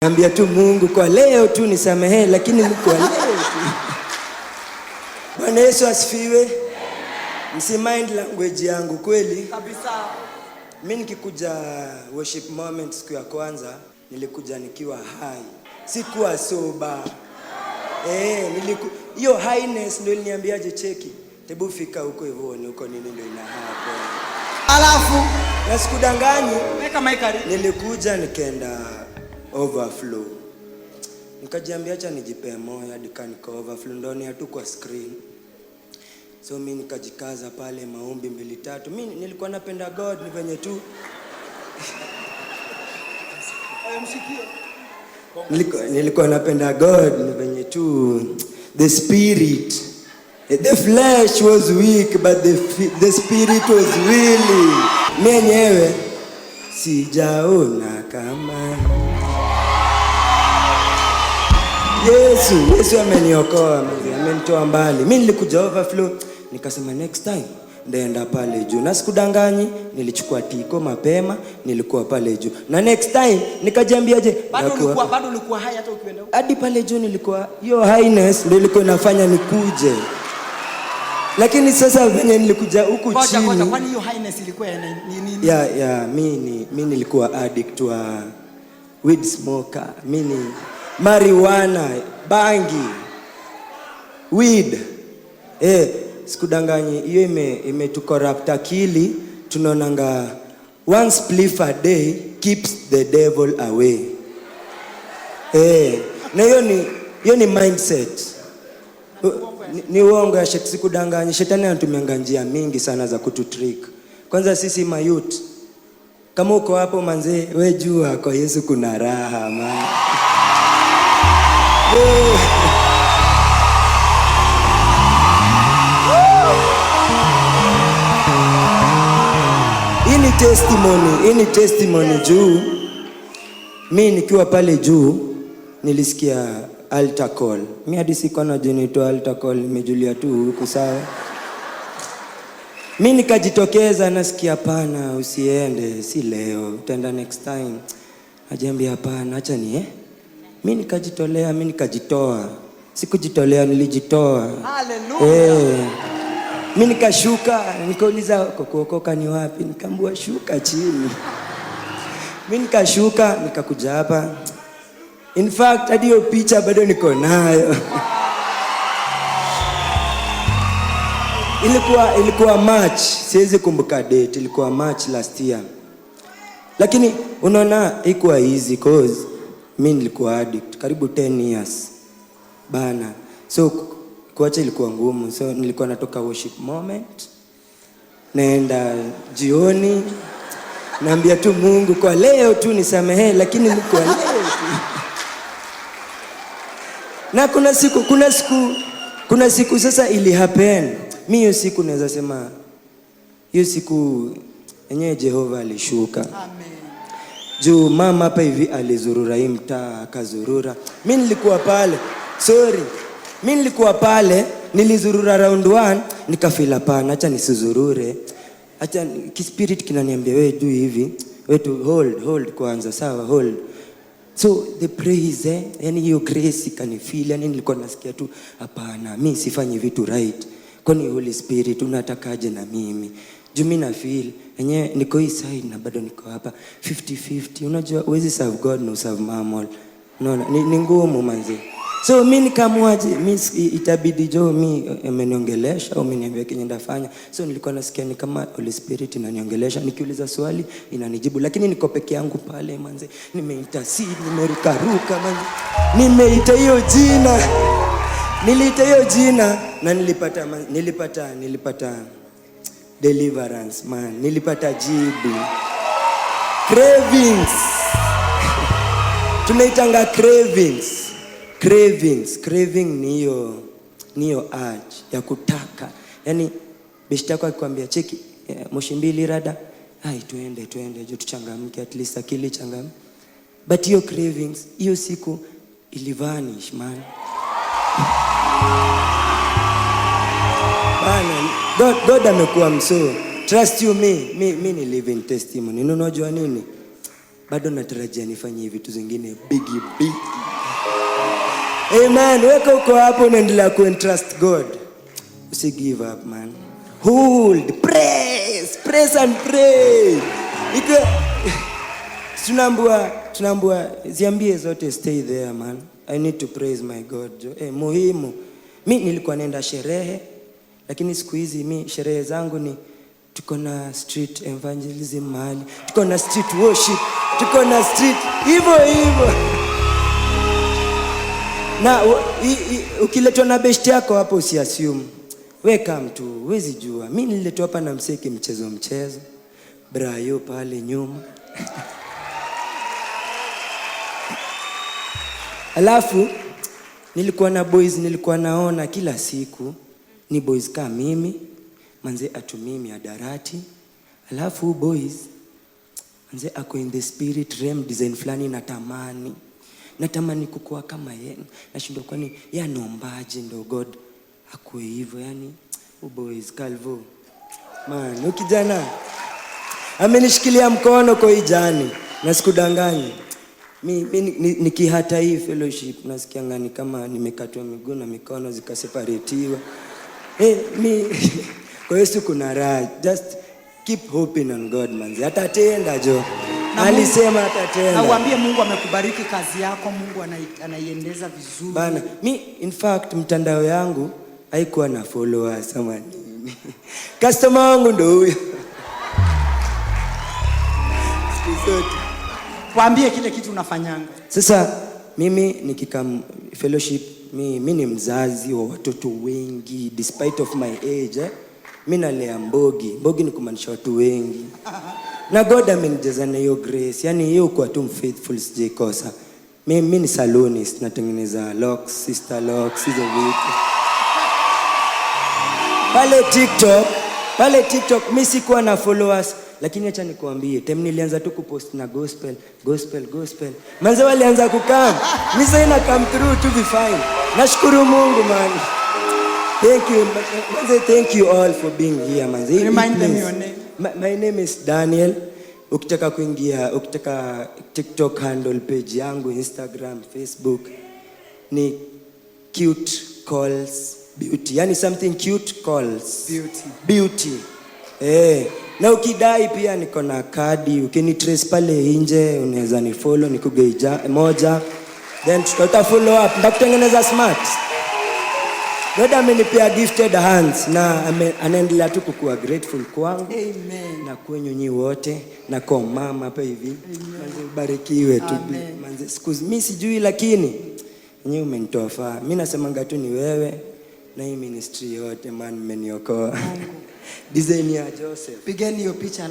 Naambia tu Mungu kwa leo tu nisamehe, lakini kwa leo tu. Bwana Yesu asifiwe. Msi mind language yangu kweli kabisa. Mimi nikikuja worship moment siku ya kwanza nilikuja nikiwa high, sikuwa sober. Hiyo highness ndio iliniambiaje, cheki tebu fika huko hivyo ni huko nini ndio ina hapo. Alafu na sikudanganyi, weka maikari, nilikuja nikaenda overflow. Nikajiambia acha nijipe moyo hadi kaniko overflow ndoni hatu kwa screen. So mimi nikajikaza pale maombi 2-3. Mimi nilikuwa napenda God ni venye tu nilikuwa napenda God ni venye tu the spirit, the flesh was weak but the spirit was willing. Mwenyewe sijaona kama Yesu ameniokoa, amenitoa mbali. Mimi nilikuja overflow, nikasema next time ndaenda pale juu. Na sikudanganyi, nilichukua tiko mapema, nilikuwa pale juu. Na next time nikajiambiaje, bado ulikuwa high hata ukienda huko. Hadi pale juu nilikuwa, hiyo highness ndio ilikuwa inafanya nikuje. Lakini sasa venye nilikuja huku chini. Kwani hiyo highness ilikuwa nini? Mimi nilikuwa addict wa weed smoker. Mimi marijuana, bangi, weed. Sikudanganyi, hiyo imetucorrupt akili. Tunaonanga one spliff a day keeps the devil away. Na hiyo ni mindset. Ni uongo ya shetani. Sikudanganyi, shetani anatumia njia mingi sana za kututrick. Kwanza sisi mayouth, kama uko hapo manze, wewe jua kwa Yesu kuna raha man. Hii ni testimony juu mimi nikiwa pale juu nilisikia altar call. Mimi hadi siko na jina altar call, nimejulia tu huko sawa. Mimi nikajitokeza, nasikia hapana usiende, si leo, utaenda next time. Najiambia hapana, acha ni mimi nikajitolea, mimi nikajitoa. Sikujitolea, nilijitoa. Hallelujah. Mimi nikashuka, nikauliza kuokoka ni wapi? Nikaambiwa shuka chini. Mimi nikashuka, nikakuja hapa. In fact, hadi hiyo picha bado niko nayo. Ilikuwa March, siwezi kumbuka date, ilikuwa March last year. Lakini unaona ikuwa easy cause mimi nilikuwa addict karibu 10 years bana. So kuacha ilikuwa ngumu. So nilikuwa natoka worship moment, naenda jioni, naambia tu Mungu kwa leo tu nisamehe, lakini kwa leo tu. Na kuna siku sasa ili happen. Mimi hiyo siku naweza sema hiyo siku yenyewe Jehova alishuka. Amen. Juu mama hapa hivi alizurura hii mtaa, akazurura. Mimi nilikuwa pale. Mimi nilikuwa pale, nilizurura round 1, nikafeel hapana, acha nisizurure. Acha kispirit kinaniambia wewe juu hivi, wewe tu hold kwanza, sawa, hold. So the praise, yani hiyo grace kanifeel, yani nilikuwa nasikia tu hapana, mimi sifanyi vitu right. Kwani Holy Spirit unatakaje na mimi? Juu mimi na feel yenyewe niko hii side na bado niko hapa 50-50. Unajua huwezi serve God na serve mammon. Unaona ni ngumu manzi. So mimi nikaamwaje, mimi itabidi mimi ameniongelesha au ameniambia kenye ndafanya. So nilikuwa nasikia ni kama Holy Spirit inaniongelesha, nikiuliza swali inanijibu, lakini niko peke yangu pale manzi. Nimeita nimeruka manzi. Nimeita hiyo jina. Niliita hiyo jina na nilipata deliverance man. Nilipata jibu. Cravings. Tunaitanga craving ni hiyo urge ya kutaka. Yaani beshte yako akikwambia cheki moshi 2 rada, twende juu tuchangamke, at least akili changamke. But hiyo cravings hiyo siku ilivanish man. Bana, God amekuwa mso. Trust you me ni living testimony. Unajua nini? bado natarajia nifanye vitu zingine big. Amen. Weka uko hapo unaendelea ku-entrust God. Usi give up, man. Hold, praise and pray. Tunambua ziambie zote stay there, man. I need to praise my God. Muhimu. Mi nilikuwa nenda sherehe, lakini siku hizi sherehe zangu ni tuko na street evangelism mahali, tuko na street worship, tuko na street hivyo. Na ukiletwa na best yako hapo usiassume. Weka mtu, huwezi jua. Mimi nililetwa hapa na mseki mchezo. Brayo pale nyuma. Alafu nilikuwa na boys nilikuwa naona kila siku ni boys kama mimi, manze atumimi adarati. Alafu boys manze ako in the spirit realm design flani natamani kukua kama yeye. Nashindwa kwani yeye anaombaje ndo God akue hivyo, yani boys Calvo. Man, ukijana amenishikilia mkono kwa ijani na sikudanganyi. Nikihata hii fellowship nasikia ngani kama nimekatwa miguu na mikono zikaseparatiwa. Kwa hiyo siku na raha. Just keep hoping on God, manzi. Atatenda jo. Alisema atatenda. Na uambie Mungu amekubariki kazi yako, Mungu anaiendeza vizuri. Bana, in fact mtandao yangu haikuwa na followers ama nini. Customer wangu ndo huyo. Waambie kile kitu unafanyanga. Sasa mimi nikikam fellowship, mimi ni mzazi wa watoto wengi despite of my age. Mimi nalea Mbogi ni kumaanisha watu wengi. Na God amenijaza na hiyo grace. Yani hiyo kwa tu faithful sijaikosa. Mimi ni salonist, natengeneza locks, sister locks, hizo vitu. Pale TikTok mimi sikuwa na followers, lakini acha nikuambie, time nilianza tu kupost na gospel. Manze walianza kukam. Mimi sasa ina come through to be fine. Nashukuru Mungu, man. Thank you all for being here, manze. Remind them your name. My name is Daniel. Ukitaka TikTok handle page yangu, Instagram, Facebook ni cute calls beauty. Yani something cute calls beauty. Na ukidai pia niko na kadi, ukinitrace pale nje unaweza ni follow nikugeja moja, then tuta follow up ndakutengeneza smart. God amenipea gifted hands na anaendelea tu kukuwa grateful kwangu. Amen. Na kwenyu nyi wote na kwa mama hapa hivi. Manze ubarikiwe tu. Manze siku mimi sijui, lakini nyinyi umenitoa faa. Mimi nasemanga tu ni wewe na hii ministry yote, man, mmeniokoa. Design ya Joseph. Pigeni hiyo picha.